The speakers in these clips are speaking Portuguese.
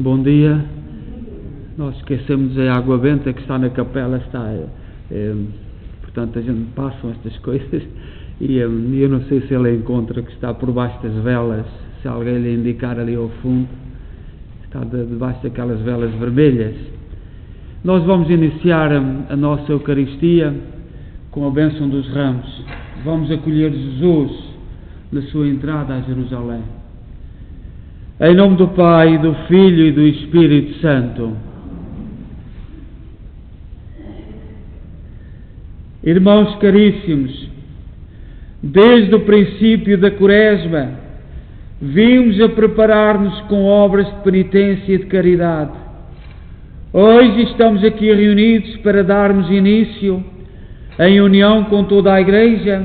bom dia. Nós esquecemos a água benta que está na capela, portanto a gente passa estas coisas e eu não sei se ele encontra que está por baixo das velas, se alguém lhe indicar ali ao fundo, está debaixo daquelas velas vermelhas. Nós vamos iniciar a nossa Eucaristia com a bênção dos ramos. Vamos acolher Jesus na sua entrada a Jerusalém. Em nome do Pai, do Filho e do Espírito Santo. Irmãos caríssimos, desde o princípio da Quaresma, vimos a preparar-nos com obras de penitência e de caridade. Hoje estamos aqui reunidos para darmos início, em união com toda a Igreja,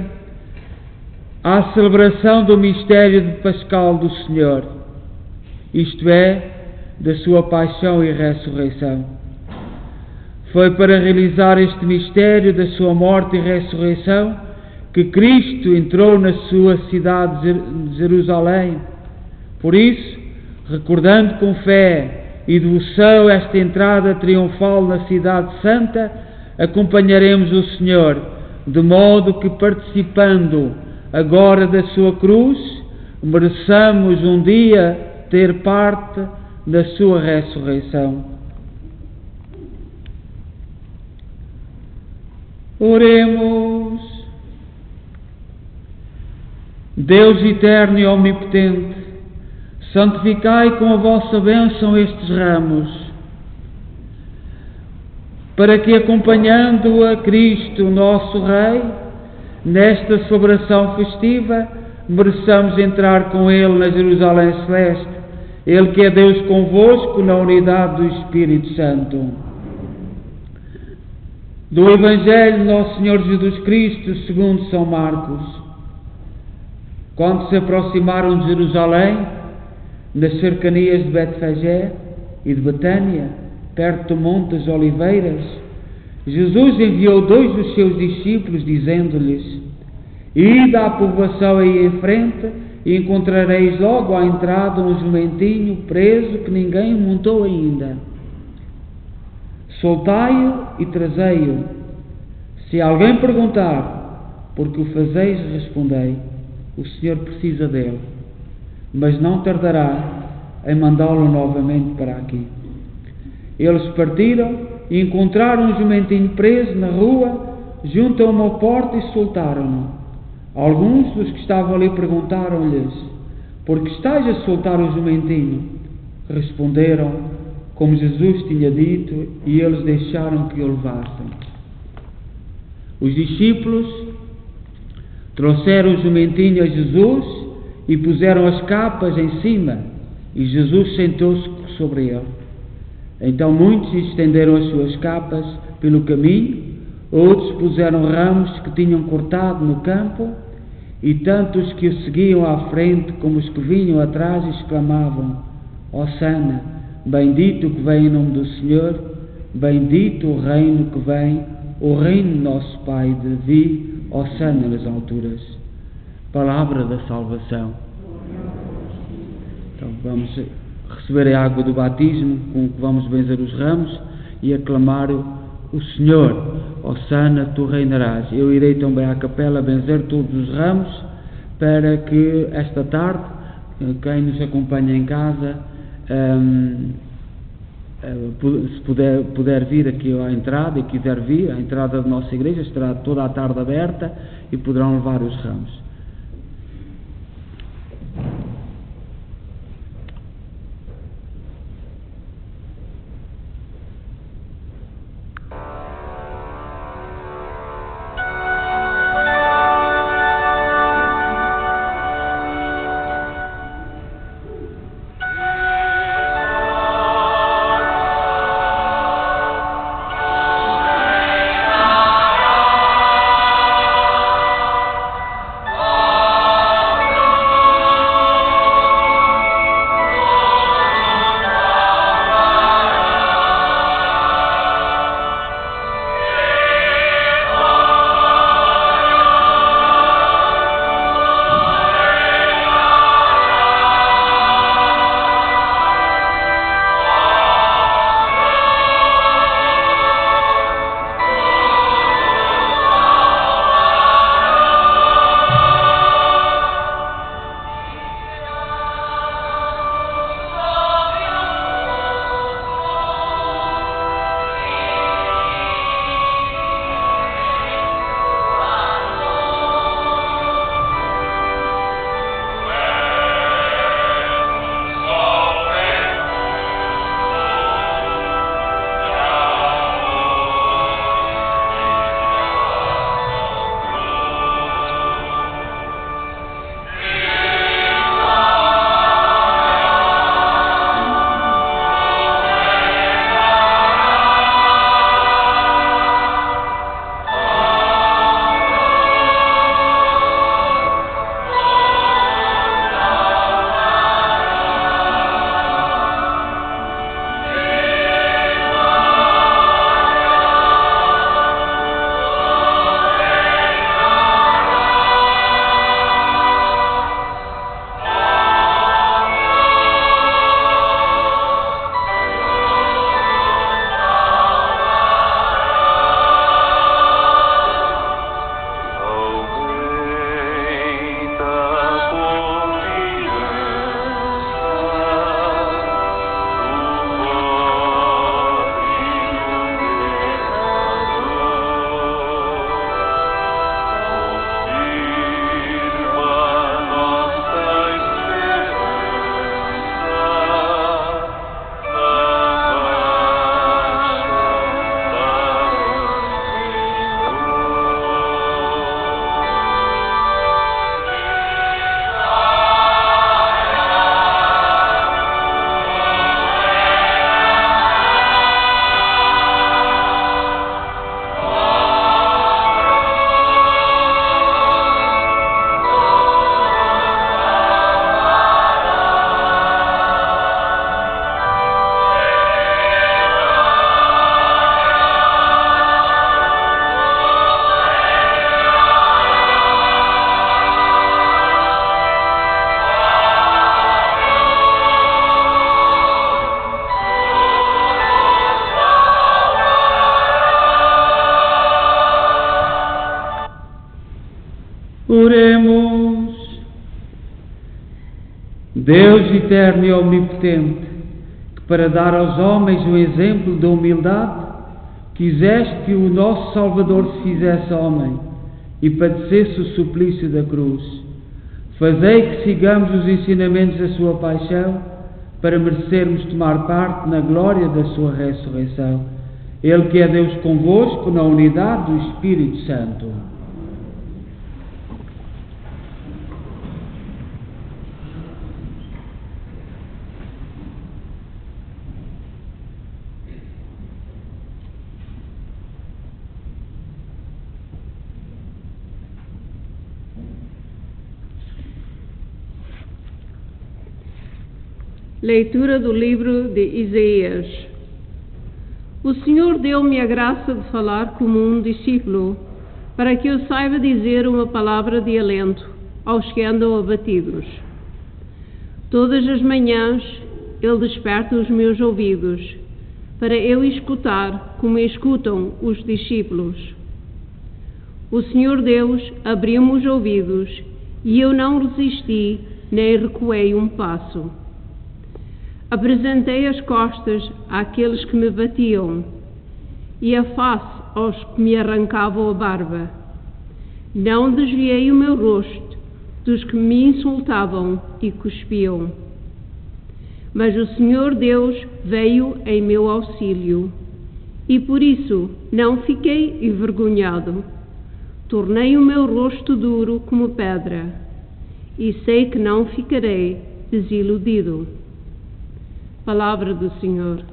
à celebração do mistério de Pascal do Senhor, isto é, da sua paixão e ressurreição. Foi para realizar este mistério da sua morte e ressurreição que Cristo entrou na sua cidade de Jerusalém. Por isso, recordando com fé e devoção esta entrada triunfal na cidade santa, acompanharemos o Senhor, de modo que, participando agora da sua cruz, mereçamos um dia ter parte da sua ressurreição. Oremos. Deus eterno e omnipotente, santificai com a vossa bênção estes ramos, para que, acompanhando a Cristo, nosso Rei, nesta celebração festiva, mereçamos entrar com Ele na Jerusalém Celeste, Ele que é Deus convosco na unidade do Espírito Santo. Do Evangelho de Nosso Senhor Jesus Cristo, segundo São Marcos. Quando se aproximaram de Jerusalém, nas cercanias de Betfagé e de Betânia, perto do Monte das Oliveiras, Jesus enviou 2 dos seus discípulos, dizendo-lhes: ide à povoação aí em frente e encontrareis logo à entrada um jumentinho preso que ninguém montou ainda. Soltai-o e trazei-o. Se alguém perguntar por que o fazeis, respondei: o Senhor precisa dele, mas não tardará em mandá-lo novamente para aqui. Eles partiram e encontraram um jumentinho preso na rua, junto a uma porta, e soltaram-no. Alguns dos que estavam ali perguntaram-lhes: por que estáis a soltar o jumentinho? Responderam como Jesus tinha dito, e eles deixaram que o levassem. Os discípulos trouxeram o jumentinho a Jesus e puseram as capas em cima, e Jesus sentou-se sobre ele. Então muitos estenderam as suas capas pelo caminho, outros puseram ramos que tinham cortado no campo, e tanto os que o seguiam à frente como os que vinham atrás exclamavam: Hosana, bendito o que vem em nome do Senhor, bendito o reino que vem, o reino de nosso Pai Davi, Hosana nas alturas. Palavra da salvação. Então vamos receber a água do batismo, com que vamos benzer os ramos e aclamar o Senhor: Hosana, tu reinarás. Eu irei também à capela benzer todos os ramos, para que esta tarde, quem nos acompanha em casa, se puder vir aqui à entrada e quiser vir, a entrada da nossa igreja estará toda a tarde aberta e poderão levar os ramos. Oremos. Deus eterno e omnipotente, que para dar aos homens o exemplo da humildade, quiseste que o nosso Salvador se fizesse homem e padecesse o suplício da cruz. Fazei que sigamos os ensinamentos da sua paixão, para merecermos tomar parte na glória da sua ressurreição. Ele que é Deus convosco, na unidade do Espírito Santo. Leitura do livro de Isaías. O Senhor deu-me a graça de falar como um discípulo, para que eu saiba dizer uma palavra de alento aos que andam abatidos. Todas as manhãs Ele desperta os meus ouvidos, para eu escutar como escutam os discípulos. O Senhor Deus abriu-me os ouvidos, e eu não resisti, nem recuei um passo. Apresentei as costas àqueles que me batiam e a face aos que me arrancavam a barba. Não desviei o meu rosto dos que me insultavam e cuspiam. Mas o Senhor Deus veio em meu auxílio e por isso não fiquei envergonhado. Tornei o meu rosto duro como pedra e sei que não ficarei desiludido. Palavra do Senhor.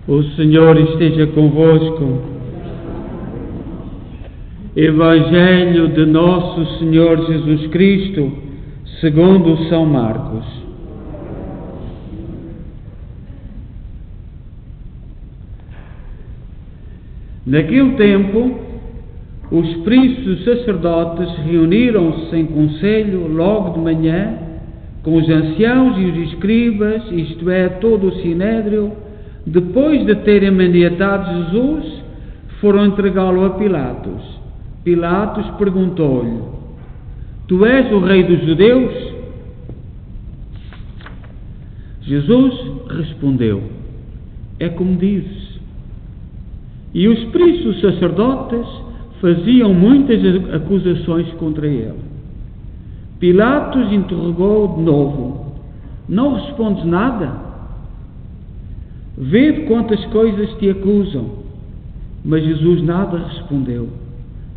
O Senhor esteja convosco. Evangelho de Nosso Senhor Jesus Cristo, segundo São Marcos. Naquele tempo, os príncipes e sacerdotes reuniram-se em conselho logo de manhã com os anciãos e os escribas, isto é, todo o sinédrio. Depois de terem maniatado Jesus, foram entregá-lo a Pilatos. Pilatos perguntou-lhe: Tu és o rei dos judeus? Jesus respondeu: É como dizes. E os príncipes sacerdotes faziam muitas acusações contra ele. Pilatos interrogou de novo: Não respondes nada? Vê quantas coisas te acusam. Mas Jesus nada respondeu,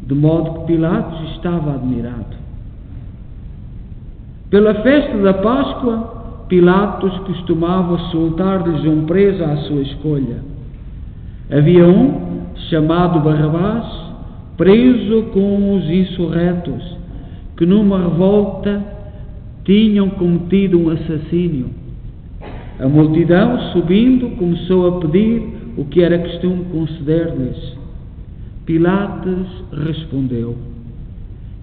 de modo que Pilatos estava admirado. Pela festa da Páscoa, Pilatos costumava soltar-lhes um preso à sua escolha. Havia um, chamado Barrabás, preso com os insurretos, que numa revolta tinham cometido um assassínio. A multidão, subindo, começou a pedir o que era costume conceder-lhes. Pilatos respondeu: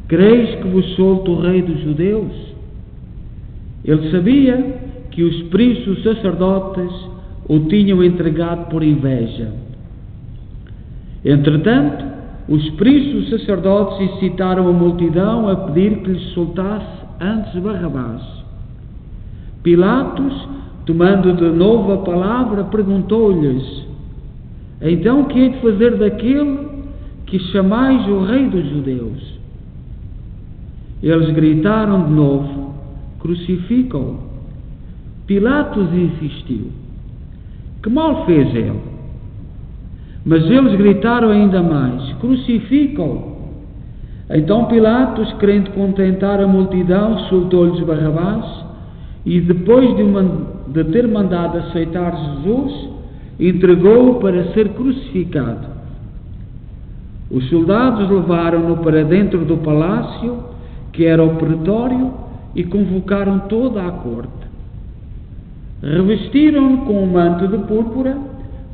Creis que vos solto o rei dos judeus? Ele sabia que os príncipes sacerdotes o tinham entregado por inveja. Entretanto, os príncipes sacerdotes incitaram a multidão a pedir que lhes soltasse antes Barrabás. Pilatos, tomando de novo a palavra, perguntou-lhes: Então que hei de fazer daquele que chamais o rei dos judeus? Eles gritaram de novo: Crucificam-o. Pilatos insistiu: Que mal fez ele? Mas eles gritaram ainda mais: Crucificam-o. Então Pilatos, querendo contentar a multidão, soltou-lhes Barrabás e, depois de ter mandado aceitar Jesus, entregou-o para ser crucificado. Os soldados levaram-no para dentro do palácio, que era o pretório, e convocaram toda a corte. Revestiram-no com um manto de púrpura,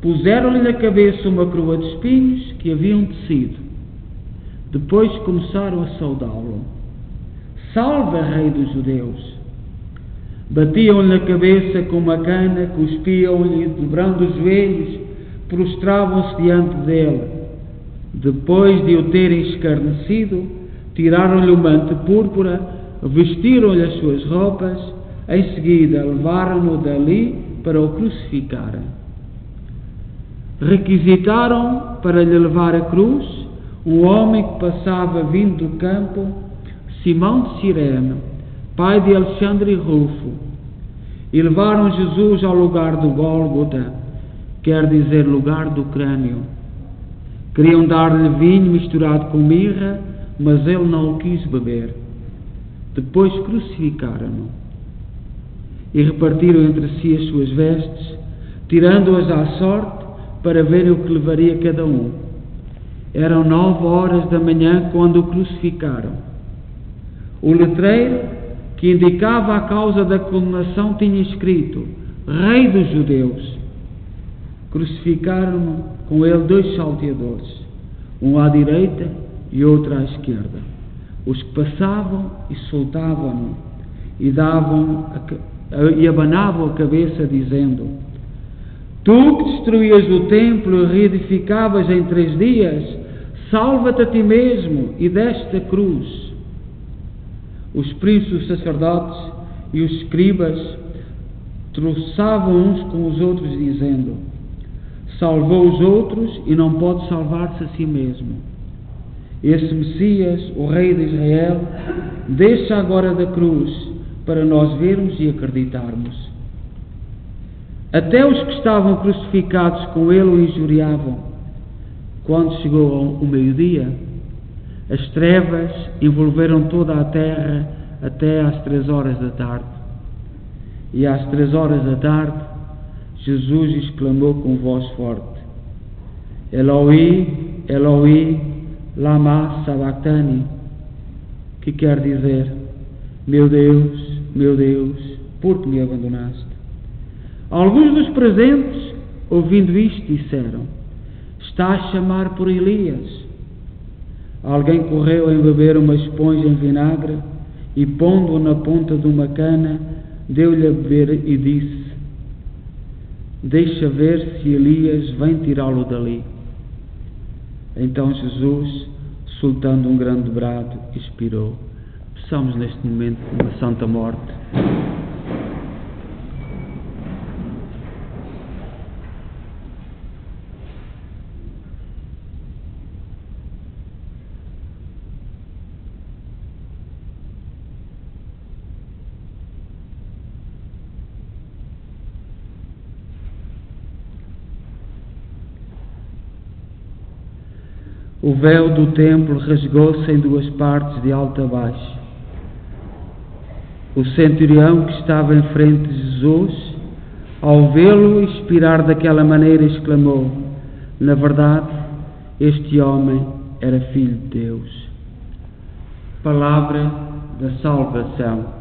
puseram-lhe na cabeça uma coroa de espinhos que haviam tecido. Depois começaram a saudá-lo: Salve, rei dos judeus! Batiam-lhe na cabeça com uma cana, cuspiam-lhe, dobrando os joelhos, prostravam-se diante dele. Depois de o terem escarnecido, tiraram-lhe o manto de púrpura, vestiram-lhe as suas roupas, em seguida levaram-no dali para o crucificarem. Requisitaram para lhe levar a cruz um homem que passava vindo do campo, Simão de Cirene, pai de Alexandre e Rufo, e levaram Jesus ao lugar do Gólgota, quer dizer lugar do crânio. Queriam dar-lhe vinho misturado com mirra, mas ele não o quis beber. Depois crucificaram-no e repartiram entre si as suas vestes, tirando-as à sorte para verem o que levaria cada um. Eram 9h da manhã quando o crucificaram. O letreiro que indicava a causa da condenação tinha escrito: Rei dos Judeus. Crucificaram-no com ele 2 salteadores, um à direita e outro à esquerda, os que passavam e soltavam-no e abanavam a cabeça, dizendo: Tu que destruías o templo e reedificavas em 3 dias, salva-te a ti mesmo e desta cruz. Os príncipes sacerdotes e os escribas troçavam uns com os outros, dizendo: Salvou os outros e não pode salvar-se a si mesmo. Esse Messias, o Rei de Israel, deixa agora da cruz para nós vermos e acreditarmos. Até os que estavam crucificados com ele o injuriavam. Quando chegou o meio-dia, as trevas envolveram toda a terra até às 3h da tarde. E às 3h da tarde, Jesus exclamou com voz forte: Eloi, Eloi, lama sabachthani, que quer dizer: meu Deus, por que me abandonaste? Alguns dos presentes, ouvindo isto, disseram: Está a chamar por Elias. Alguém correu a embeber uma esponja em vinagre e, pondo-o na ponta de uma cana, deu-lhe a beber e disse: deixa ver se Elias vem tirá-lo dali. Então Jesus, soltando um grande brado, expirou. Peçamos neste momento uma santa morte. O véu do templo rasgou-se em duas partes, de alto a baixo. O centurião que estava em frente de Jesus, ao vê-lo expirar daquela maneira, exclamou: na verdade, este homem era filho de Deus. Palavra da salvação.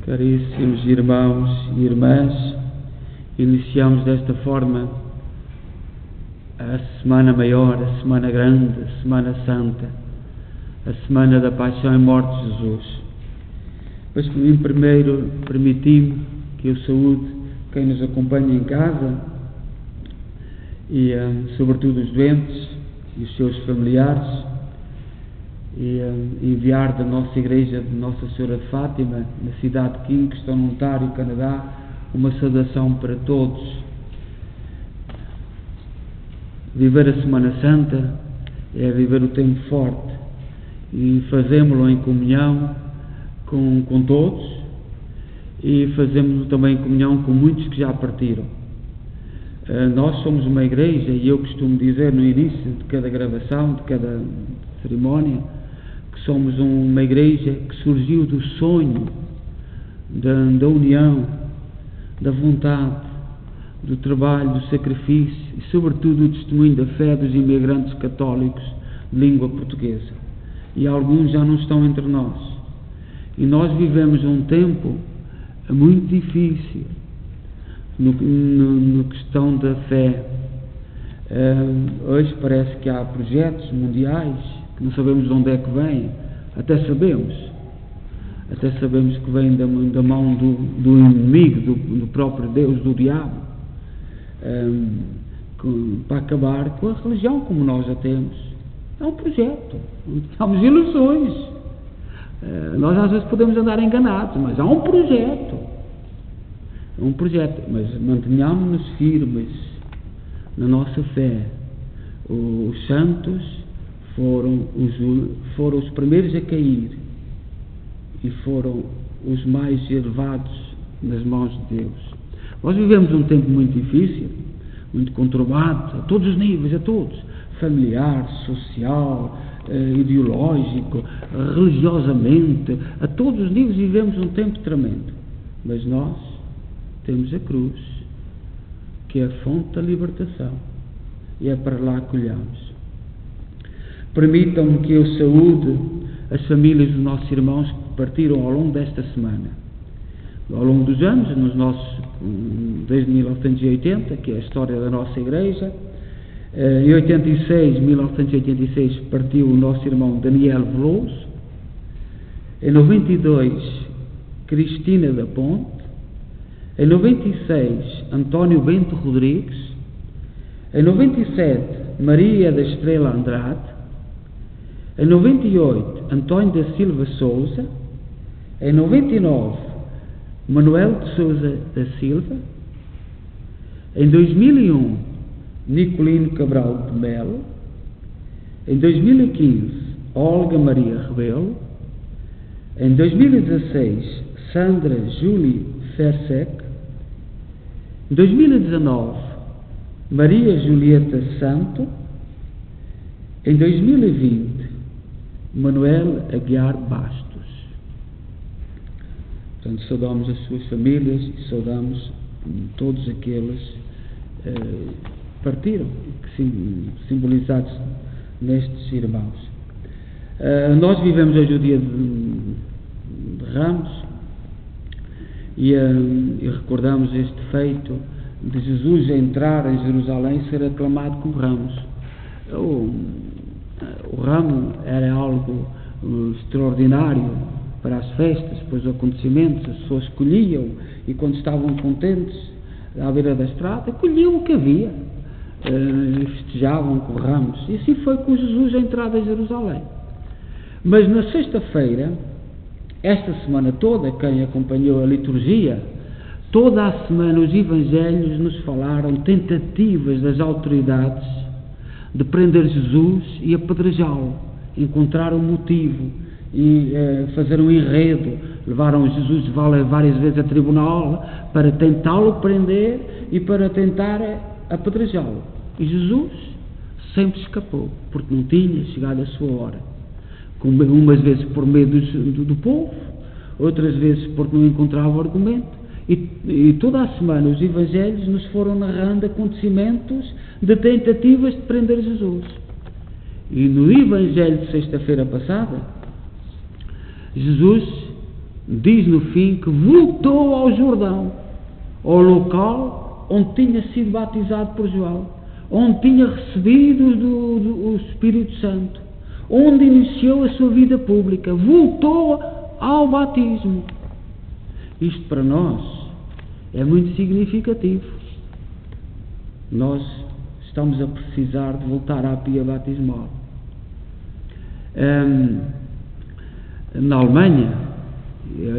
Caríssimos irmãos e irmãs, iniciamos desta forma a Semana Maior, a Semana Grande, a Semana Santa, a Semana da Paixão e Morte de Jesus. Mas primeiro permiti-me que eu saúde quem nos acompanha em casa e sobretudo os doentes e os seus familiares, e enviar da nossa igreja de Nossa Senhora de Fátima, na cidade de Kingston, Ontário, Canadá, uma saudação para todos. Viver a Semana Santa é viver o tempo forte e fazemos-lo em comunhão com todos, e fazemos-lo também em comunhão com muitos que já partiram. Nós somos uma igreja, e eu costumo dizer no início de cada gravação, de cada cerimónia, que somos uma igreja que surgiu do sonho, da união, da vontade, do trabalho, do sacrifício e, sobretudo, do testemunho da fé dos imigrantes católicos de língua portuguesa. E alguns já não estão entre nós. E nós vivemos um tempo muito difícil no questão da fé. Hoje parece que há projetos mundiais que não sabemos de onde é que vêm. Até sabemos que vêm da mão do inimigo, do próprio Deus, do diabo, para acabar com a religião como nós a temos. É um projeto, temos ilusões. Nós às vezes podemos andar enganados, mas há um projeto. É um projeto, mas mantenhamos-nos firmes na nossa fé. Os santos foram os primeiros a cair e foram os mais elevados nas mãos de Deus. Nós vivemos um tempo muito difícil, muito conturbado, a todos os níveis, a todos, familiar, social, ideológico, religiosamente, a todos os níveis vivemos um tempo tremendo. Mas nós temos a cruz, que é a fonte da libertação, e é para lá que olhamos. Permitam-me que eu saúde as famílias dos nossos irmãos que partiram ao longo desta semana. Ao longo dos anos, desde 1980, que é a história da nossa igreja, em 1986 partiu o nosso irmão Daniel Veloso, em 92 Cristina da Ponte, em 96 António Bento Rodrigues, em 97 Maria da Estrela Andrade, em 98 António da Silva Souza, em 99 Manuel de Souza da Silva, em 2001 Nicolino Cabral de Melo, em 2015 Olga Maria Rebelo, em 2016 Sandra Júlia Fersek, em 2019 Maria Julieta Santo, em 2020 Manuel Aguiar Bastos. Portanto, saudamos as suas famílias e saudamos todos aqueles que partiram, simbolizados nestes irmãos. Nós vivemos hoje o dia de Ramos e recordamos este feito de Jesus entrar em Jerusalém e ser aclamado com ramos. O ramo era algo extraordinário para as festas, para os acontecimentos. As pessoas colhiam e, quando estavam contentes à beira da estrada, colhiam o que havia e festejavam com ramos. E assim foi com Jesus a entrada em Jerusalém. Mas na sexta-feira, esta semana toda, quem acompanhou a liturgia, toda a semana os evangelhos nos falaram tentativas das autoridades de prender Jesus e apedrejá-lo, encontrar um motivo e fazer um enredo. Levaram Jesus várias vezes a tribunal para tentá-lo prender e para tentar apedrejá-lo. E Jesus sempre escapou, porque não tinha chegado a sua hora. Umas vezes por medo do povo, outras vezes porque não encontrava argumento. E toda a semana os evangelhos nos foram narrando acontecimentos de tentativas de prender Jesus. E no evangelho de sexta-feira passada, Jesus diz no fim que voltou ao Jordão, ao local onde tinha sido batizado por João, onde tinha recebido o Espírito Santo, onde iniciou a sua vida pública. Voltou ao batismo. Isto para nós é muito significativo. Nós estamos a precisar de voltar à pia batismal. Na Alemanha,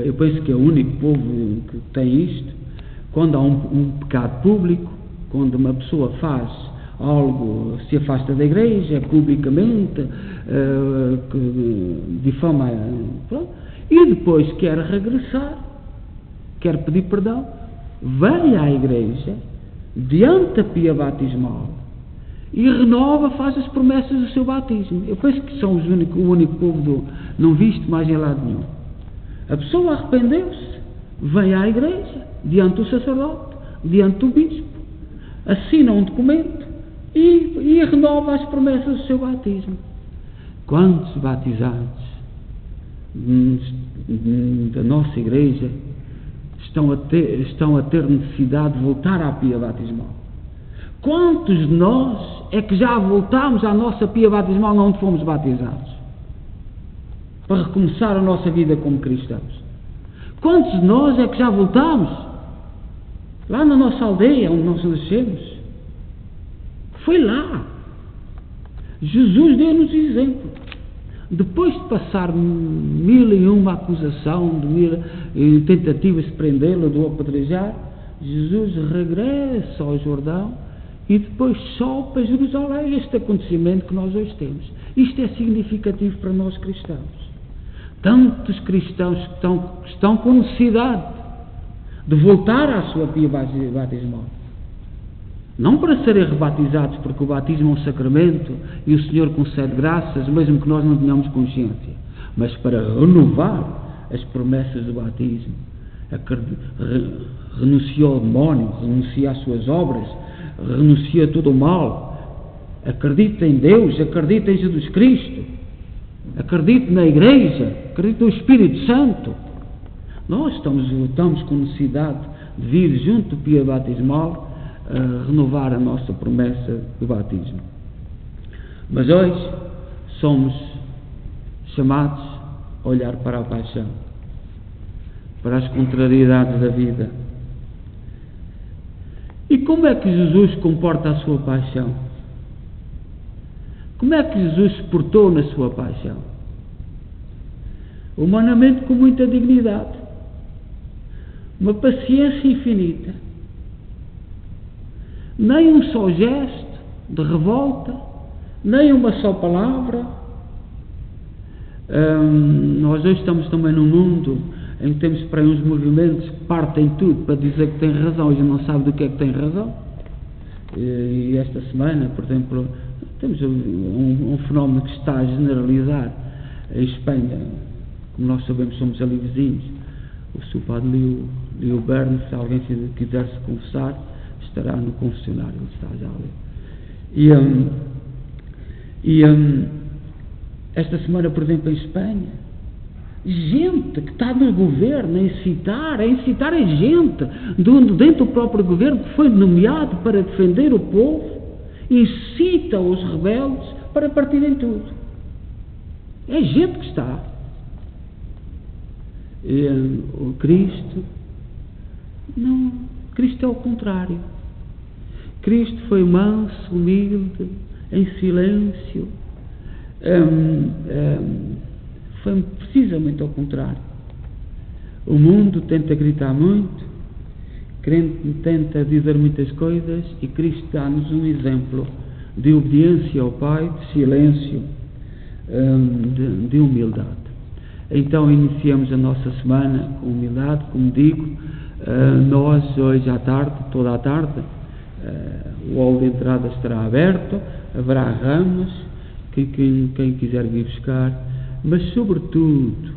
eu penso que é o único povo que tem isto. Quando há um pecado público, quando uma pessoa faz algo, se afasta da igreja publicamente, difama, e depois quer regressar, quer pedir perdão, vem à igreja diante da pia batismal e renova, faz as promessas do seu batismo. Eu penso que são o único povo não visto mais em lado nenhum. A pessoa arrependeu-se, vem à igreja diante do sacerdote, diante do bispo, assina um documento e renova as promessas do seu batismo. Quantos batizados da nossa igreja estão a ter necessidade de voltar à pia batismal? Quantos de nós é que já voltámos à nossa pia batismal onde fomos batizados, para recomeçar a nossa vida como cristãos? Quantos de nós é que já voltámos lá na nossa aldeia onde nós nascemos? Foi lá. Jesus deu-nos exemplo. Depois de passar 1001 acusação, de tentativas de prendê-lo, de o apedrejar, Jesus regressa ao Jordão e depois sobe para Jerusalém. Este acontecimento que nós hoje temos. Isto é significativo para nós cristãos. Tantos cristãos que estão com necessidade de voltar à sua pia batismal. Não para serem rebatizados, porque o batismo é um sacramento e o Senhor concede graças, mesmo que nós não tenhamos consciência, mas para renovar as promessas do batismo. Renuncia ao demónio, renuncia às suas obras, renuncia a todo o mal, acredita em Deus, acredita em Jesus Cristo, acredita na Igreja, acredita no Espírito Santo. Nós estamos com necessidade de vir junto do pia batismal a renovar a nossa promessa do batismo. Mas hoje somos chamados a olhar para a paixão, para as contrariedades da vida. E como é que Jesus comporta a sua paixão? Como é que Jesus se portou na sua paixão? Humanamente, com muita dignidade, uma paciência infinita. Nem um só gesto de revolta, nem uma só palavra. Nós hoje estamos também num mundo em que temos para aí uns movimentos que partem tudo para dizer que tem razão e já não sabe do que é que tem razão. E esta semana, por exemplo, temos um fenómeno que está a generalizar em Espanha. Como nós sabemos, somos ali vizinhos. O seu padre Leo Berno, se alguém quiser se confessar, estará no confessionário, ele está já ali. esta semana, por exemplo, em Espanha, gente que está no governo a incitar a gente dentro do próprio governo que foi nomeado para defender o povo, incita os rebeldes para partirem tudo. É gente que está. E, o Cristo, não, Cristo é o contrário. Cristo foi manso, humilde, em silêncio. Foi precisamente ao contrário. O mundo tenta gritar muito, tenta dizer muitas coisas, e Cristo dá-nos um exemplo de obediência ao Pai, de silêncio, de humildade. Então iniciamos a nossa semana com humildade, como digo. Nós hoje à tarde, toda a tarde, o hall de entrada estará aberto, haverá ramos, quem quiser vir buscar, mas sobretudo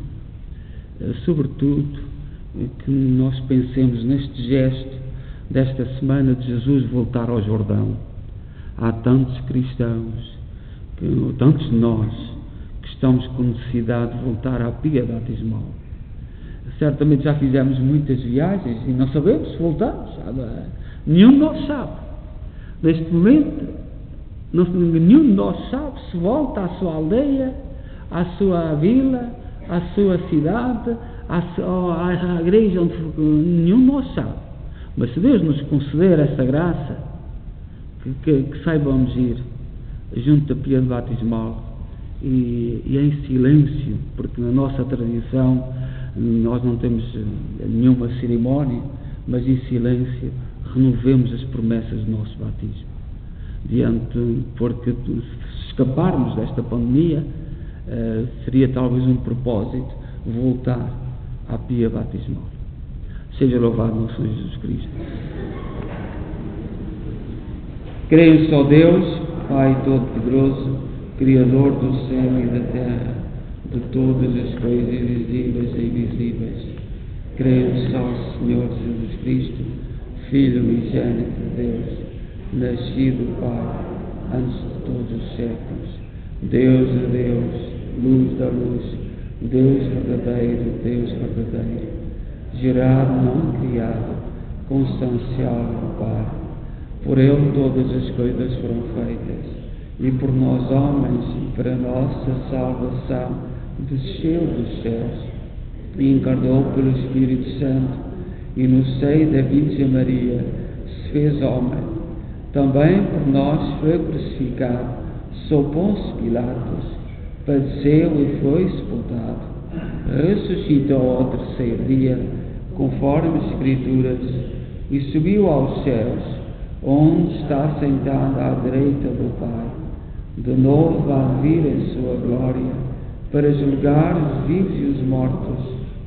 que nós pensemos neste gesto desta semana de Jesus voltar ao Jordão. Há tantos cristãos, tantos de nós, que estamos com necessidade de voltar à pia batismal. Certamente já fizemos muitas viagens e não sabemos se voltamos. Nenhum de nós sabe. Neste momento, nenhum de nós sabe se volta à sua aldeia, à sua vila, à sua cidade, à igreja onde nenhum de nós sabe. Mas se Deus nos conceder essa graça, que saibamos ir junto da pia batismal e em silêncio, porque na nossa tradição nós não temos nenhuma cerimónia, mas em silêncio renovemos as promessas do nosso batismo. Porque se escaparmos desta pandemia, seria talvez um propósito voltar à pia batismal. Seja louvado nosso Senhor Jesus Cristo. Creio só Deus, Pai Todo-Poderoso, Criador do céu e da terra, de todas as coisas visíveis e invisíveis. Creio só Senhor Jesus Cristo, Filho unigênito de Deus, nascido do Pai, antes de todos os séculos, Deus de Deus, luz da luz, Deus verdadeiro, gerado, não criado, constancial do Pai. Por Ele todas as coisas foram feitas, e por nós homens, para nossa salvação, desceu dos céus, e encarnou pelo Espírito Santo, e no seio da Virgem Maria se fez homem. Também por nós foi crucificado, sob Pôncio Pilatos, padeceu e foi sepultado, ressuscitou ao terceiro dia, conforme as Escrituras, e subiu aos céus, onde está sentado à direita do Pai. De novo há de vir em sua glória, para julgar os vivos e os mortos,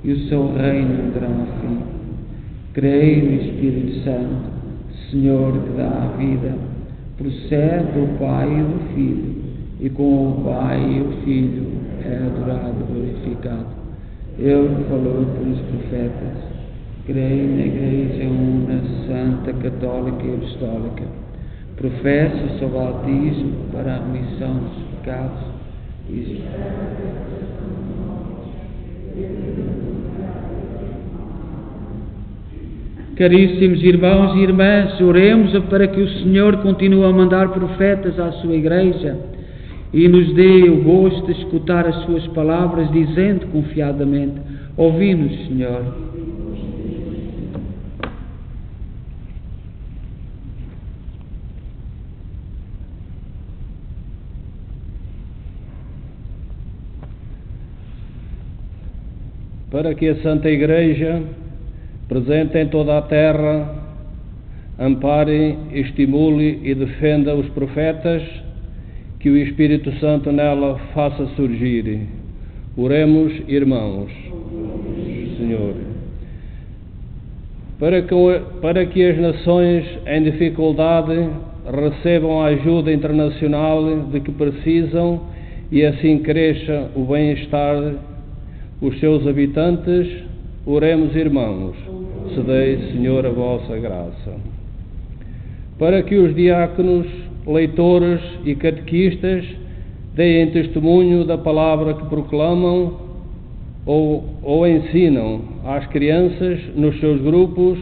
e o seu reino não terá fim. Creio no Espírito Santo, Senhor que dá a vida, procede do Pai e do Filho, e com o Pai e o Filho é adorado e glorificado. Ele que falou pelos profetas. Creio na Igreja una, santa, católica e apostólica. Professo o seu batismo para a remissão dos pecados e Caríssimos irmãos e irmãs, oremos para que o Senhor continue a mandar profetas à sua Igreja e nos dê o gosto de escutar as suas palavras, dizendo confiadamente: ouvimos, Senhor. Para que a Santa Igreja, presente em toda a terra, ampare, estimule e defenda os profetas, que o Espírito Santo nela faça surgir. Oremos, irmãos. Senhor, para que as nações em dificuldade recebam a ajuda internacional de que precisam e assim cresça o bem-estar os seus habitantes, oremos, irmãos. Cedei, Senhor, a vossa graça. Para que os diáconos, leitores e catequistas deem testemunho da palavra que proclamam ou ensinam às crianças nos seus grupos.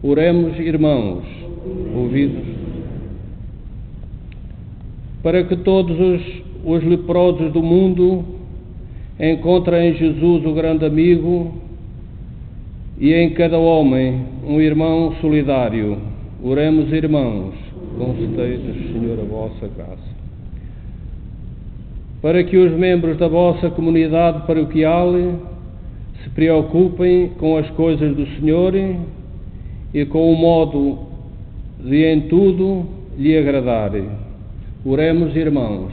Oremos, irmãos, ouvidos. Para que todos os leprosos do mundo encontrem em Jesus o grande amigo e em cada homem um irmão solidário. Oremos, irmãos, concedei-nos, Senhor, a vossa graça. Para que os membros da vossa comunidade paroquial se preocupem com as coisas do Senhor e com o modo de em tudo lhe agradar. Oremos, irmãos.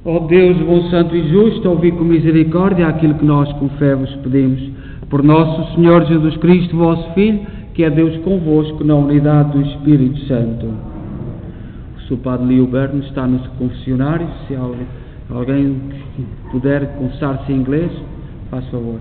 Ó Deus, bom, santo e justo, ouvi com misericórdia aquilo que nós com fé vos pedimos. Por nosso Senhor Jesus Cristo, vosso Filho, que é Deus convosco na unidade do Espírito Santo. O Sr. Padre Lioberto está no confessionário. Se alguém puder confessar-se em inglês, faz favor.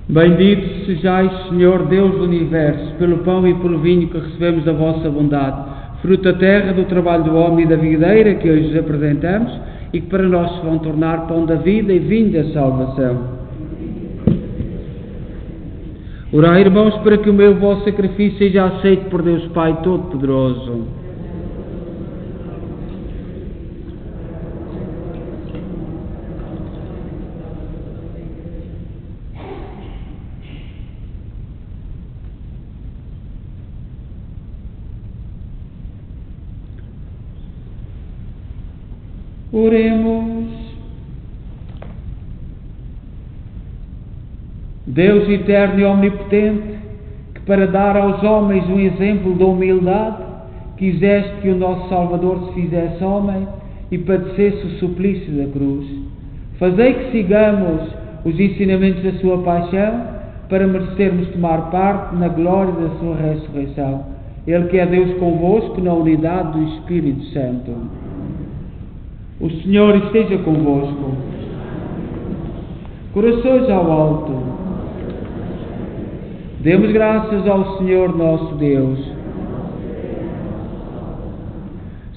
Bendito sejais, Senhor Deus do Universo, pelo pão e pelo vinho que recebemos da vossa bondade, fruto da terra, do trabalho do homem e da videira que hoje vos apresentamos e que para nós se vão tornar pão da vida e vinho da salvação. Orai, irmãos, para que o meu vosso sacrifício seja aceito por Deus Pai Todo-Poderoso. Oremos. Deus eterno e omnipotente, que para dar aos homens um exemplo de humildade, quiseste que o nosso Salvador se fizesse homem e padecesse o suplício da cruz. Fazei que sigamos os ensinamentos da sua paixão, para merecermos tomar parte na glória da sua ressurreição. Ele que é Deus convosco na unidade do Espírito Santo. O Senhor esteja convosco. Corações ao alto. Demos graças ao Senhor nosso Deus.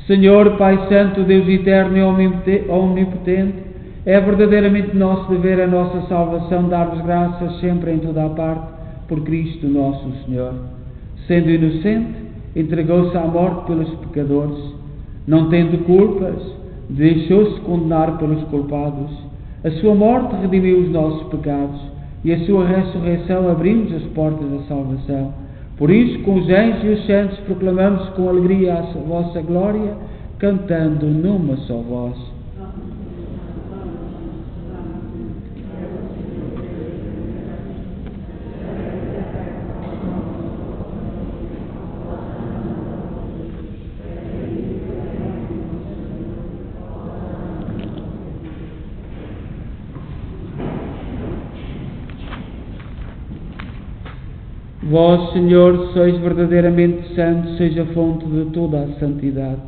Senhor, Pai Santo, Deus eterno e omnipotente, é verdadeiramente nosso dever, a nossa salvação, dar-vos graças sempre em toda a parte, por Cristo nosso Senhor. Sendo inocente, entregou-se à morte pelos pecadores. Não tendo culpas, deixou-se condenar pelos culpados. A sua morte redimiu os nossos pecados e a sua ressurreição abriu-nos as portas da salvação. Por isso, com os anjos e os santos, proclamamos com alegria a vossa glória, cantando numa só voz. Vós, Senhor, sois verdadeiramente santo, seja a fonte de toda a santidade.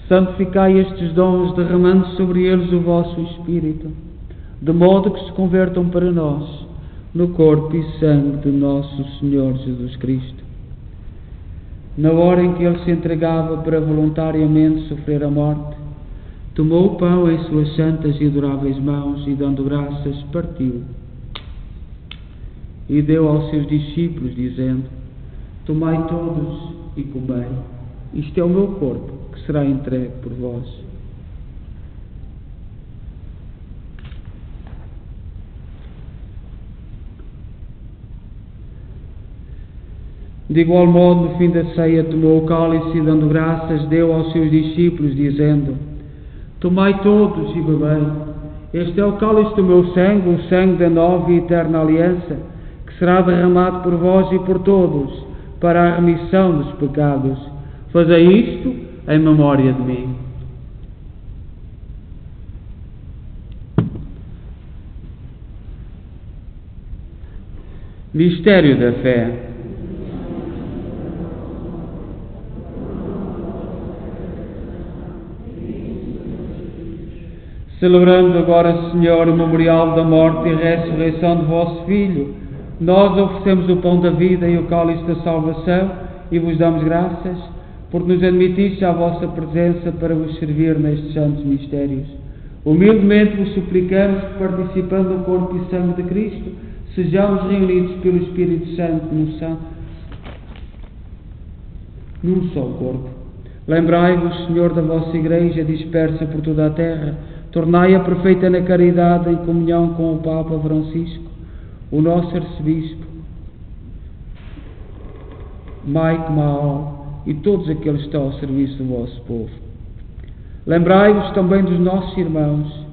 Santificai estes dons, derramando sobre eles o vosso Espírito, de modo que se convertam para nós no corpo e sangue de nosso Senhor Jesus Cristo. Na hora em que Ele se entregava para voluntariamente sofrer a morte, tomou o pão em suas santas e adoráveis mãos e, dando graças, partiu. E deu aos seus discípulos, dizendo: tomai todos e comei, isto é o meu corpo, que será entregue por vós. De igual modo, no fim da ceia, tomou o cálice e, dando graças, deu aos seus discípulos, dizendo: tomai todos e bebei, este é o cálice do meu sangue, o sangue da nova e eterna aliança, que que será derramado por vós e por todos, para a remissão dos pecados. Fazei isto em memória de mim. Mistério da fé. Celebrando agora, Senhor, o memorial da morte e ressurreição de vosso Filho, nós oferecemos o pão da vida e o cálice da salvação e vos damos graças, porque nos admitiste à vossa presença para vos servir nestes santos mistérios. Humildemente vos suplicamos que, participando do corpo e sangue de Cristo, sejamos reunidos pelo Espírito Santo num só corpo. Lembrai-vos, Senhor, da vossa Igreja dispersa por toda a terra, tornai-a perfeita na caridade, em comunhão com o Papa Francisco, o nosso arcebispo, Mike Mao e todos aqueles que estão ao serviço do vosso povo. Lembrai-vos também dos nossos irmãos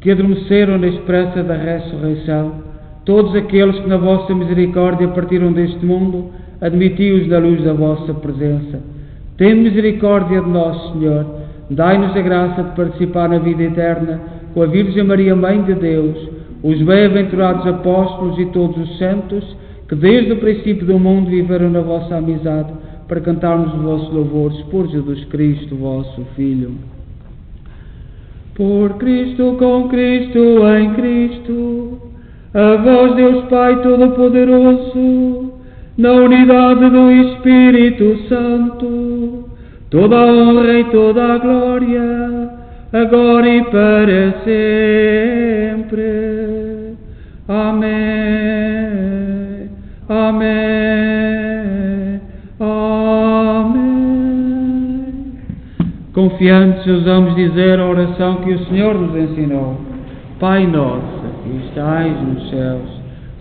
que adormeceram na esperança da ressurreição, todos aqueles que na vossa misericórdia partiram deste mundo, admiti-os na luz da vossa presença. Tende misericórdia de nós, Senhor, dai-nos a graça de participar na vida eterna com a Virgem Maria, Mãe de Deus, os bem-aventurados apóstolos e todos os santos, que desde o princípio do mundo viveram na vossa amizade, para cantarmos os vossos louvores por Jesus Cristo, vosso Filho. Por Cristo, com Cristo, em Cristo, a vós, Deus Pai Todo-Poderoso, na unidade do Espírito Santo, toda a honra e toda a glória, agora e para sempre. Amém. Amém. Amém. Confiantes, ousamos dizer a oração que o Senhor nos ensinou. Pai nosso, que estais nos céus,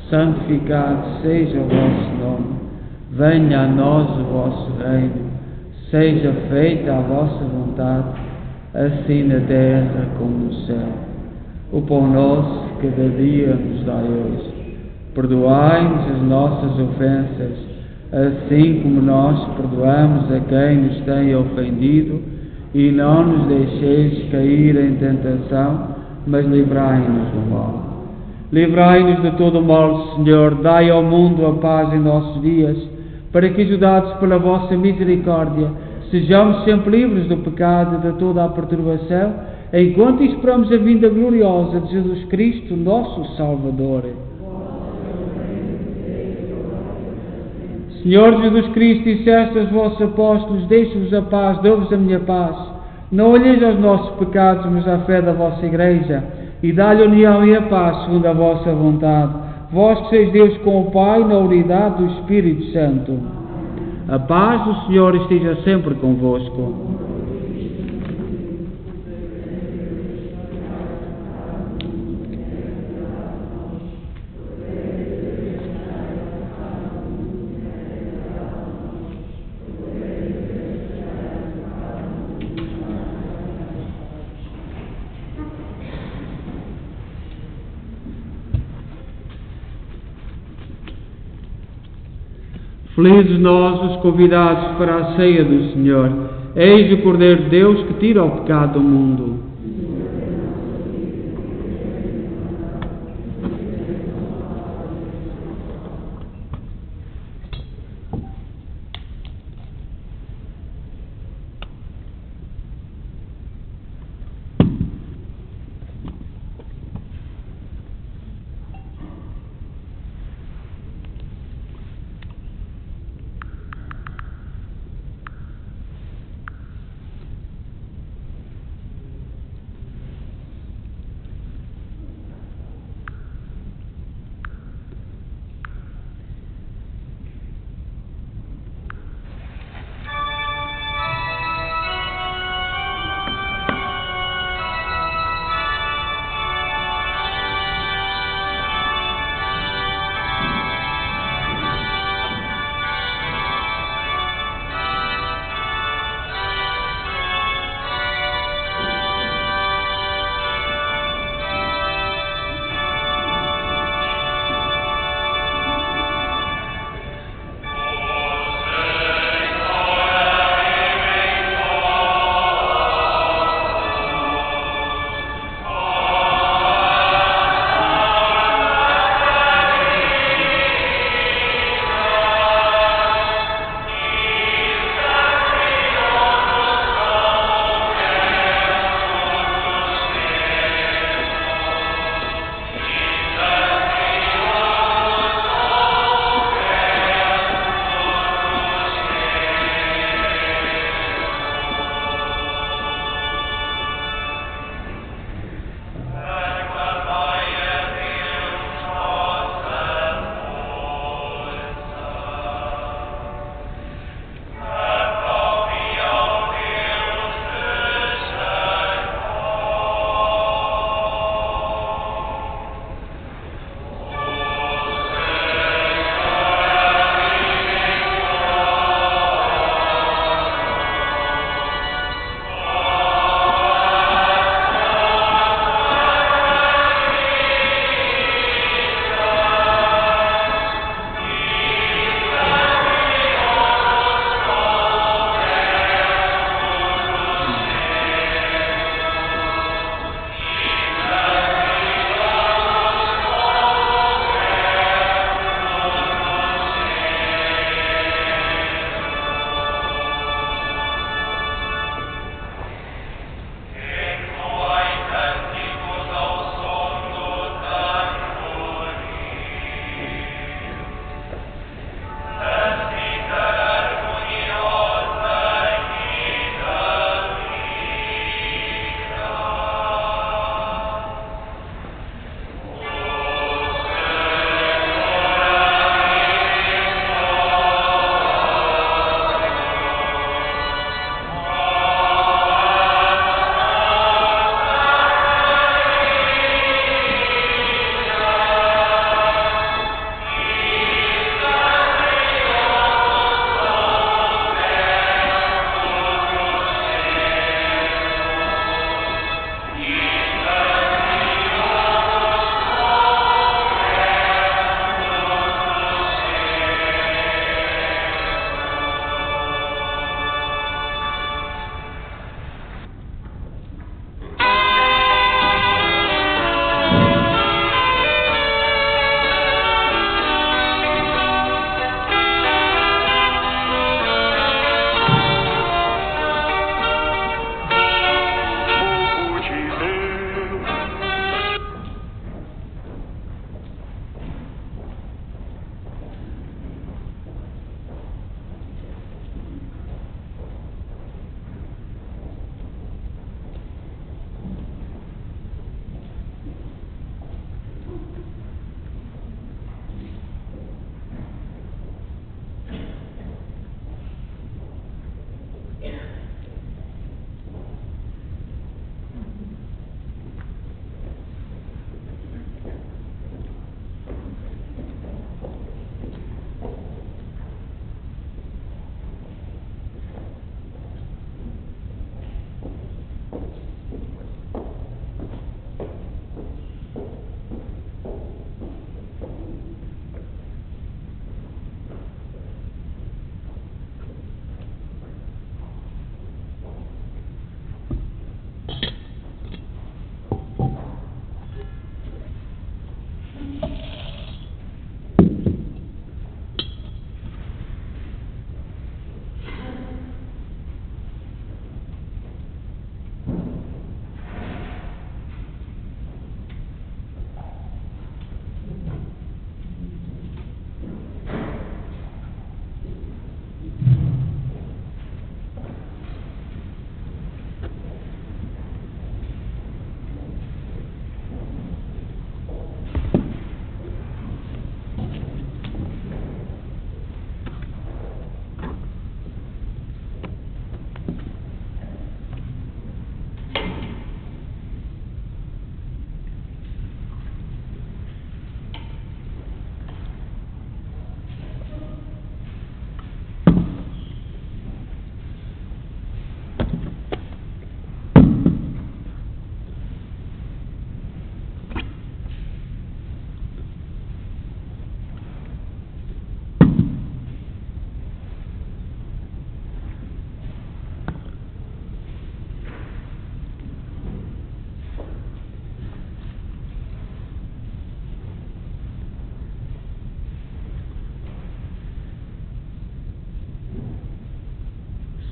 santificado seja o vosso nome. Venha a nós o vosso reino. Seja feita a vossa vontade, assim na terra como no céu. O pão nosso de cada dia nos dai hoje. Perdoai-nos as nossas ofensas, assim como nós perdoamos a quem nos tem ofendido, e não nos deixeis cair em tentação, mas livrai-nos do mal. Livrai-nos de todo o mal, Senhor, dai ao mundo a paz em nossos dias, para que, ajudados pela vossa misericórdia, sejamos sempre livres do pecado e de toda a perturbação, enquanto esperamos a vinda gloriosa de Jesus Cristo, nosso Salvador. Senhor Jesus Cristo, disseste aos vossos apóstolos: deixo-vos a paz, dou-vos a minha paz. Não olheis aos nossos pecados, mas à fé da vossa Igreja, e dá-lhe a união e a paz segundo a vossa vontade. Vós que sois Deus com o Pai, na unidade do Espírito Santo. A paz do Senhor esteja sempre convosco. Felizes nós, os convidados para a ceia do Senhor. Eis o Cordeiro de Deus que tira o pecado do mundo.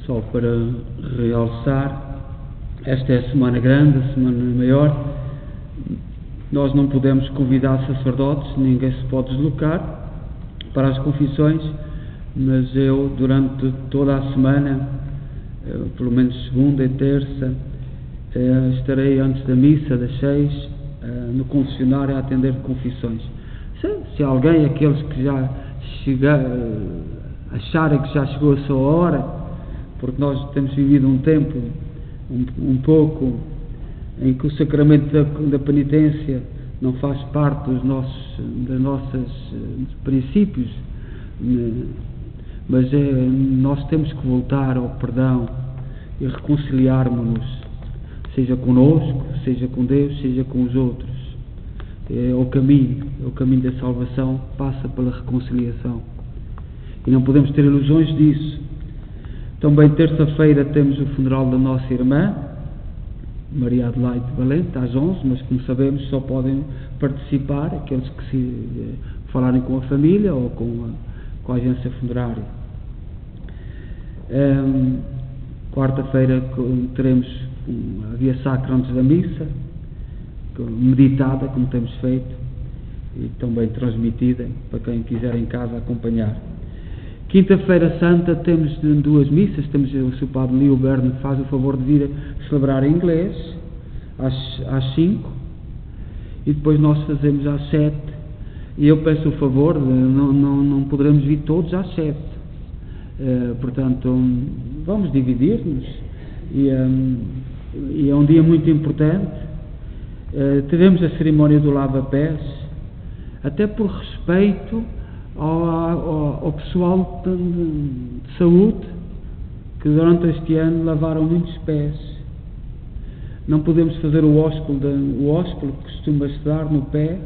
só para realçar, esta é a semana grande, a semana maior. Nós não podemos convidar sacerdotes, ninguém se pode deslocar para as confissões, mas eu, durante toda a semana, pelo menos segunda e terça, estarei antes da missa das 6 no confessionário a atender confissões. Se alguém, aqueles que já acharem que já chegou a sua hora, porque nós temos vivido um tempo um pouco em que o sacramento da penitência não faz parte dos nossos princípios, mas nós temos que voltar ao perdão e reconciliarmos-nos, seja conosco, seja com Deus, seja com os outros. É o caminho da salvação passa pela reconciliação e não podemos ter ilusões disso. Também terça-feira temos o funeral da nossa irmã Maria Adelaide Valente, às 11, mas como sabemos só podem participar aqueles que se falarem com a família ou com a agência funerária. Quarta-feira teremos a via sacra antes da missa, meditada, como temos feito, e também transmitida para quem quiser em casa acompanhar. Quinta-feira Santa temos 2 missas. Temos o Sr. Padre Leo Berne faz o favor de vir celebrar em inglês às 5, e depois nós fazemos às 7, e eu peço o favor de não poderemos vir todos às 7, portanto vamos dividir-nos, e é um dia muito importante. Teremos a cerimónia do lava-pés, até por respeito ao pessoal de saúde que durante este ano lavaram muitos pés. Não podemos fazer o ósculo que costuma-se dar no pé,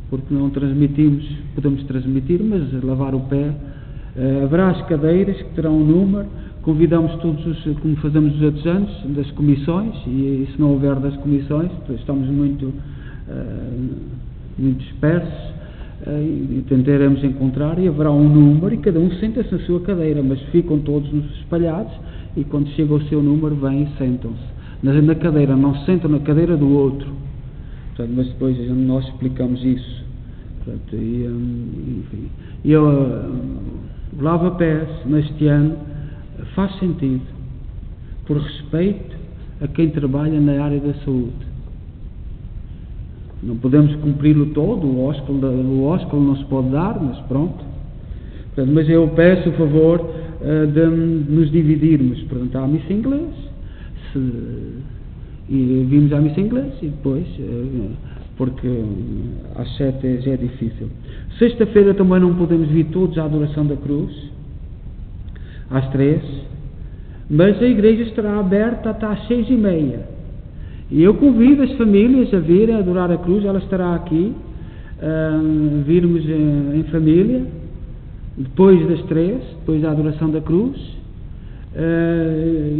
porque não transmitimos, podemos transmitir, mas lavar o pé. Haverá as cadeiras que terão um número. Convidamos todos, como fazemos os outros anos, das comissões, e se não houver das comissões, estamos muito dispersos, e tentaremos encontrar, e haverá um número, e cada um senta-se na sua cadeira, mas ficam todos espalhados, e quando chega o seu número, vêm e sentam-se na cadeira, não se sentam na cadeira do outro. Portanto, mas depois nós explicamos isso. Portanto, o lava-pés neste ano faz sentido, por respeito a quem trabalha na área da saúde. Não podemos cumpri-lo todo, o ósculo não se pode dar, mas pronto. Portanto, mas eu peço o favor de nos dividirmos. Portanto, há a missa em inglês, e vimos à missa em inglês, e depois, porque às 7 já é difícil. Sexta-feira também não podemos vir todos à adoração da cruz, às 3, mas a igreja estará aberta até às 6:30, e eu convido as famílias a virem adorar a cruz. Ela estará aqui, virmos em família depois das 3, depois da adoração da cruz,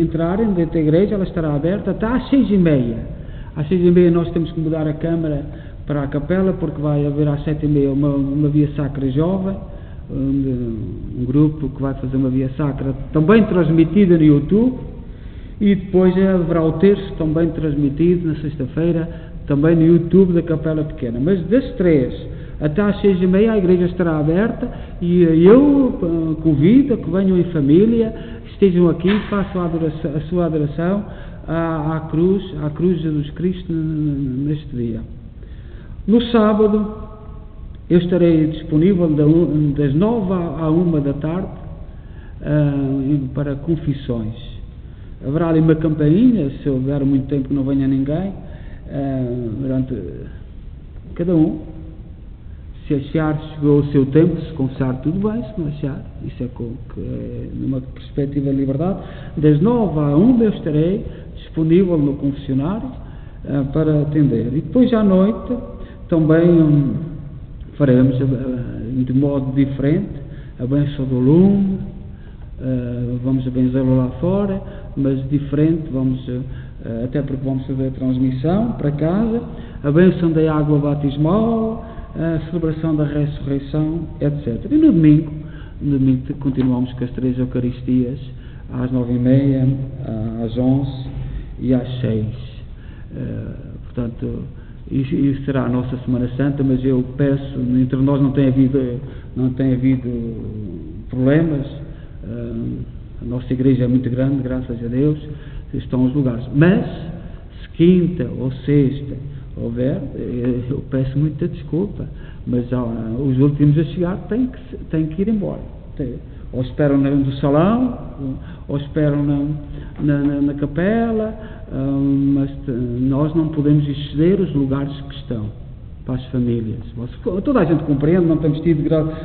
entrarem dentro da igreja. Ela estará aberta até às 6:30. Às 6:30 nós temos que mudar a câmara para a capela, porque vai haver às 7:30 uma via sacra jovem, um grupo que vai fazer uma via sacra também transmitida no YouTube, e depois haverá o terço também transmitido na sexta-feira também no YouTube da Capela Pequena. Mas das 3 até às 6:30 a igreja estará aberta, e eu convido a que venham em família, estejam aqui, façam a sua adoração à cruz de Jesus Cristo neste dia. No sábado eu estarei disponível das 9 à 1 da tarde para confissões. Haverá ali uma campainha, se houver muito tempo que não venha ninguém, durante cada um. Se achar que chegou o seu tempo, se confessar, tudo bem. Se não achar, isso é numa perspectiva de liberdade. Das 9 à 1 eu estarei disponível no confessionário para atender. E depois à noite também faremos de modo diferente a bênção do lume. Vamos a benzê-lo lá fora, mas diferente. Até porque vamos fazer a transmissão para casa, a bênção da água batismal, a celebração da ressurreição, etc. E no domingo continuamos com as 3 Eucaristias às 9h30, às 11 e às 6. Portanto, isso será a nossa Semana Santa, mas eu peço, entre nós não tem havido problemas, a nossa igreja é muito grande, graças a Deus, estão os lugares. Mas, se quinta ou sexta houver, eu peço muita desculpa, mas os últimos a chegar têm que ir embora. Ou esperam no salão, ou esperam na capela, mas nós não podemos exceder os lugares que estão para as famílias. Toda a gente compreende, não temos tido,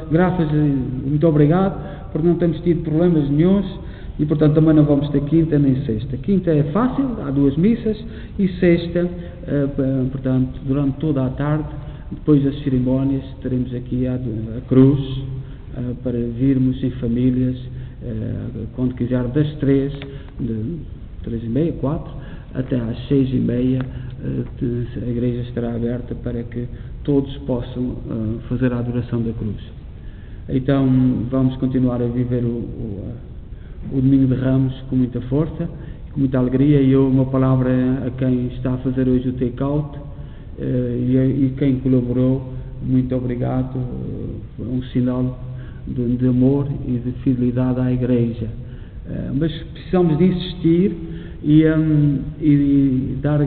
graças a muito obrigado, porque não temos tido problemas nenhuns, e portanto também não vamos ter quinta nem sexta. Quinta é fácil, há 2 missas, e sexta, portanto, durante toda a tarde, depois das cerimónias, teremos aqui a cruz, para virmos em famílias, quando quiser, das 3, de 3h30, 4, até às 6h30, a igreja estará aberta para que todos possam fazer a adoração da cruz. Então vamos continuar a viver o Domingo de Ramos com muita força, com muita alegria, e uma palavra a quem está a fazer hoje o take-out e quem colaborou, muito obrigado, um sinal de amor e de fidelidade à igreja. Mas precisamos de insistir e dar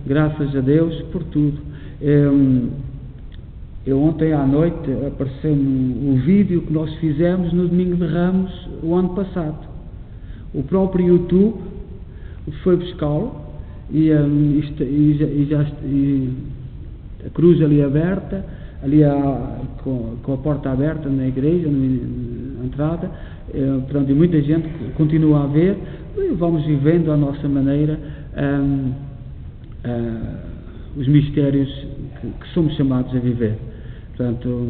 graças a Deus por tudo. Eu ontem à noite apareceu-me o vídeo que nós fizemos no Domingo de Ramos o ano passado. O próprio YouTube foi buscá-lo e a cruz ali aberta, ali com a porta aberta na igreja, na entrada, portanto, e muita gente continua a ver, e vamos vivendo à nossa maneira os mistérios que somos chamados a viver. Portanto,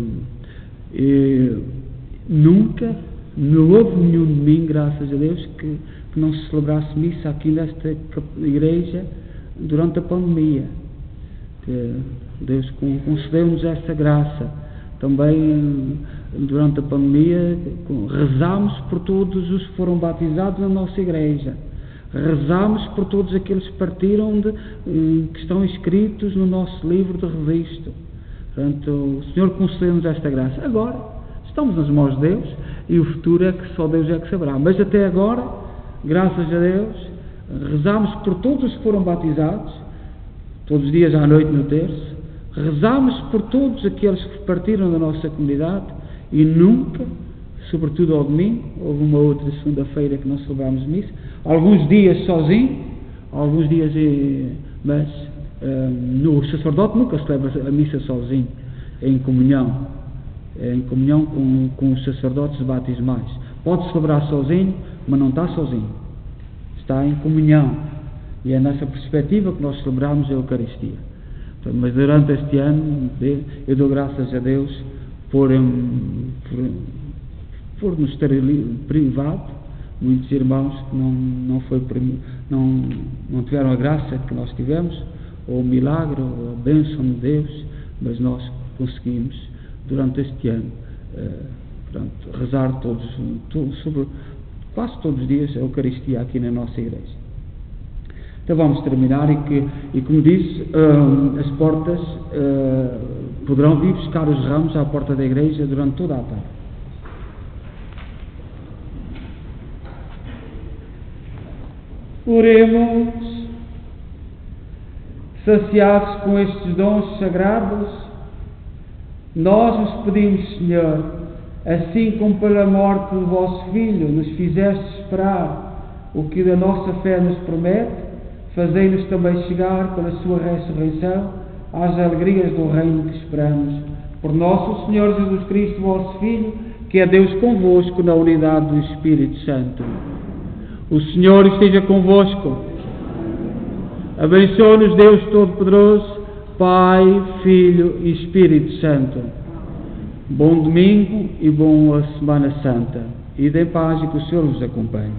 nunca, não houve nenhum domingo, graças a Deus, que não se celebrasse missa aqui nesta igreja durante a pandemia. Deus concedeu-nos essa graça. Também, durante a pandemia, rezámos por todos os que foram batizados na nossa igreja. Rezámos por todos aqueles que partiram, que estão inscritos no nosso livro de registro. Portanto, o Senhor concedeu-nos esta graça. Agora, estamos nas mãos de Deus, e o futuro é que só Deus é que saberá. Mas até agora, graças a Deus, rezámos por todos os que foram batizados, todos os dias à noite no terço. Rezámos por todos aqueles que partiram da nossa comunidade, e nunca, sobretudo ao domingo, houve uma outra segunda-feira que não celebrámos missa, alguns dias sozinho, alguns dias, mas o sacerdote nunca celebra a missa sozinho, em comunhão com os sacerdotes batismais. Pode celebrar sozinho, mas não está sozinho, está em comunhão, e é nessa perspectiva que nós celebramos a Eucaristia. Mas durante este ano eu dou graças a Deus por nos ter privado muitos irmãos que não tiveram a graça que nós tivemos, ou o milagre, ou a bênção de Deus, mas nós conseguimos durante este ano rezar sobre quase todos os dias a Eucaristia aqui na nossa igreja. Então vamos terminar, e como disse, as portas poderão vir buscar os ramos à porta da igreja durante toda a tarde. Oremos. Saciados com estes dons sagrados, nós vos pedimos, Senhor, assim como pela morte do vosso Filho nos fizeste esperar o que da nossa fé nos promete, fazei-nos também chegar, pela sua ressurreição, às alegrias do reino que esperamos. Por nosso Senhor Jesus Cristo, vosso Filho, que é Deus convosco na unidade do Espírito Santo. O Senhor esteja convosco. Abençoe-nos Deus Todo-Poderoso, Pai, Filho e Espírito Santo. Bom domingo e boa Semana Santa. Ide em paz e que o Senhor vos acompanhe.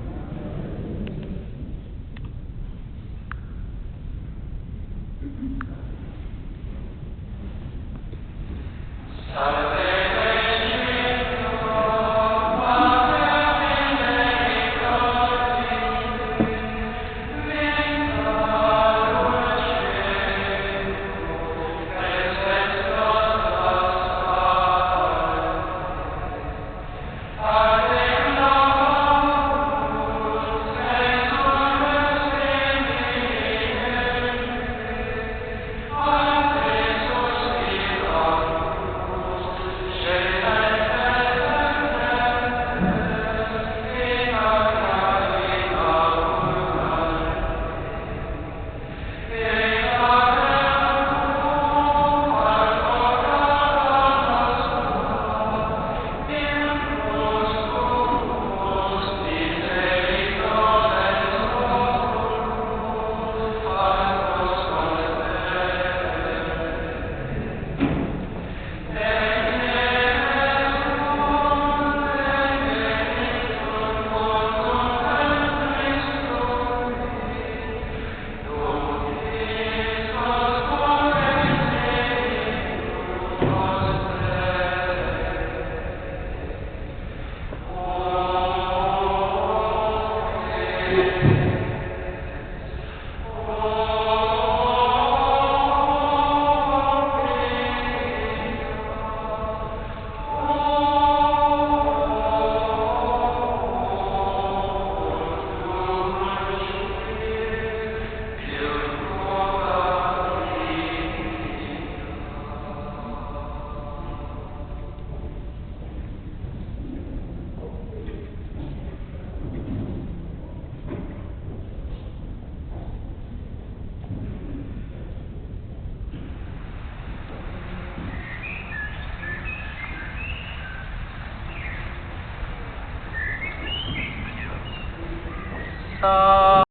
Santa